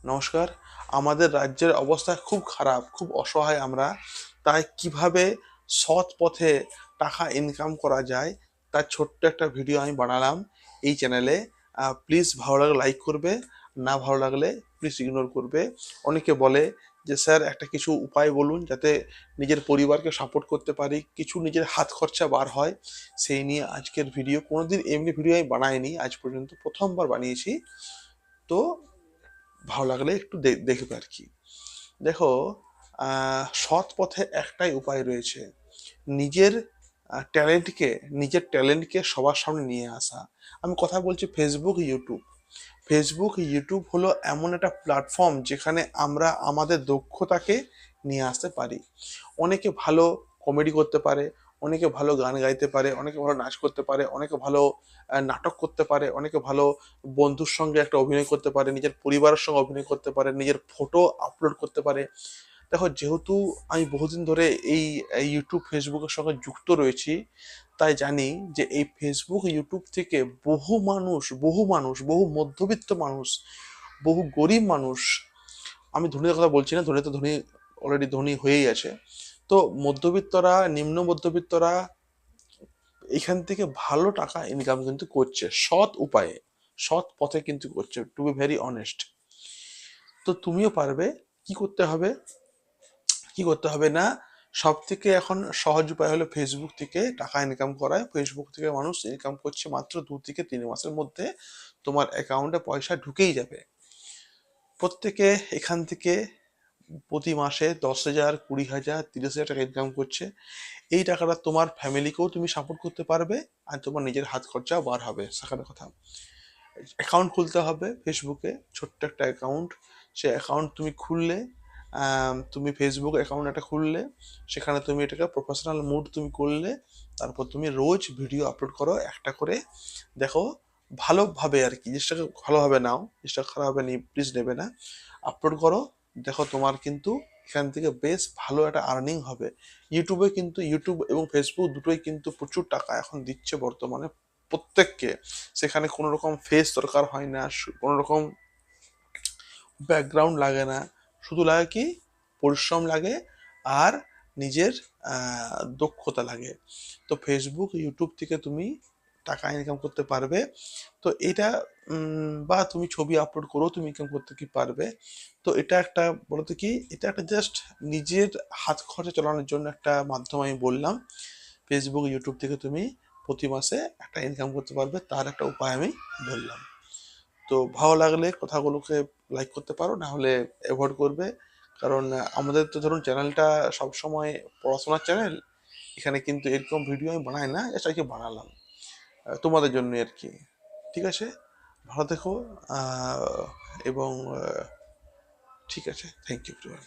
নমস্কার। আমাদের রাজ্যের অবস্থা খুব খারাপ, খুব অসহায় আমরা। তাই কিভাবে সৎ পথে টাকা ইনকাম করা যায় তার ছোট্ট একটা ভিডিও আমি বানালাম এই চ্যানেলে। প্লিজ ভালো লাগলে লাইক করবে, না ভালো লাগলে প্লিজ ইগনোর করবে। অনেকে বলে যে স্যার একটা কিছু উপায় বলুন যাতে নিজের পরিবারকে সাপোর্ট করতে পারি, কিছু নিজের হাত খরচা বার হয়। সেই নিয়ে আজকের ভিডিও। কোনোদিন এমনি ভিডিও আমি বানাইনি আজ পর্যন্ত, প্রথমবার বানিয়েছি। তো ভালো লাগলে একটু দেখবে আর কি। দেখো, সৎ পথে একটাই উপায় রয়েছে, নিজের ট্যালেন্টকে সবার সামনে নিয়ে আসা। আমি কথা বলছি ফেসবুক ইউটিউব। ফেসবুক ইউটিউব হলো এমন একটা প্ল্যাটফর্ম যেখানে আমরা আমাদের দক্ষতাকে নিয়ে আসতে পারি। অনেকে ভালো কমেডি করতে পারে, অনেকে ভালো গান গাইতে পারে, অনেকে ভালো নাচ করতে পারে, অনেকে ভালো নাটক করতে পারে, অনেকে ভালো বন্ধুর সঙ্গে একটা অভিনয় করতে পারে, নিজের পরিবারের সঙ্গে অভিনয় করতে পারে, নিজের ফটো আপলোড করতে পারে। দেখো, যেহেতু আমি বহুদিন ধরে এই ইউটিউব ফেসবুকের সঙ্গে যুক্ত রয়েছি, তাই জানি যে এই ফেসবুক ইউটিউব থেকে বহু মানুষ, বহু মধ্যবিত্ত মানুষ, বহু গরিব মানুষ, আমি ধনীদের কথা বলছি না, ধনী তো ধনী, অলরেডি ধনী হয়েই আছে। তো মধ্যবিত্তরা, নিম্ন মধ্যবিত্তরা এখান থেকে ভালো টাকা ইনকাম কিন্তু করছে সৎ উপায়ে, সৎ পথে কিন্তু করছে, টু বি ভেরি অনেস্ট। তো তুমিও পারবে। কি করতে হবে? কি করতে হবে না, সব থেকে এখন সহজ উপায় হলো ফেসবুক থেকে টাকা ইনকাম করা। ফেসবুক থেকে মানুষ ইনকাম করছে মাত্র 2 থেকে 3 মাসের মধ্যে তোমার অ্যাকাউন্টে পয়সা ঢুকেই যাবে। প্রত্যেকে এখান থেকে প্রতি মাসে 10,000, 20,000, 30,000 টাকা ইনকাম করছে। এই টাকাটা তোমার ফ্যামিলিকেও তুমি সাপোর্ট করতে পারবে, আর তোমার নিজের হাত খরচাও বার হবে। সেখানে কথা, অ্যাকাউন্ট খুলতে হবে ফেসবুকে, ছোট্ট একটা অ্যাকাউন্ট। সে অ্যাকাউন্ট তুমি খুললে, তুমি ফেসবুক অ্যাকাউন্ট একটা খুললে, সেখানে তুমি এটাকে প্রফেশনাল মুড তুমি করলে, তারপর তুমি রোজ ভিডিও আপলোড করো একটা করে। দেখো, ভালোভাবে আর কি, জিনিসটাকে ভালোভাবে নাও, জিনিসটা খারাপভাবে প্লিজ নেবে না। আপলোড করো, দেখো তোমার কিন্তু এখান থেকে বেশ ভালো একটা আর্নিং হবে। ইউটিউবে কিন্তু, ইউটিউব এবং ফেসবুক দুটোই কিন্তু প্রচুর টাকা এখন দিচ্ছে বর্তমানে প্রত্যেককে। সেখানে কোনো রকম ফেস দরকার হয় না, কোনো রকম ব্যাকগ্রাউন্ড লাগে না। শুধু লাগে কি, পরিশ্রম লাগে আর নিজের দক্ষতা লাগে। তো ফেসবুক ইউটিউব থেকে তুমি টাকা ইনকাম করতে পারবে। তো এটা বা তুমি ছবি আপলোড করেও তুমি ইনকাম করতে কি পারবে। তো এটা একটা, বলতে কি, এটা একটা জাস্ট নিজের হাত খরচা চালানোর জন্য একটা মাধ্যম আমি বললাম। ফেসবুক ইউটিউব থেকে তুমি প্রতি মাসে একটা ইনকাম করতে পারবে, তার একটা উপায় আমি বললাম। তো ভালো লাগলে কথাগুলোকে লাইক করতে পারো, না হলে অ্যাভয়েড করবে। কারণ আমাদের তো ধরুন চ্যানেলটা সবসময় পড়াশোনার চ্যানেল, এখানে কিন্তু এরকম ভিডিও আমি বানাই না, জাস্ট আর কি বানালাম তোমাদের জন্যই আর কি। ঠিক আছে, ভালো থেকো। এবং ঠিক আছে, থ্যাংক ইউ এভরিওয়ান।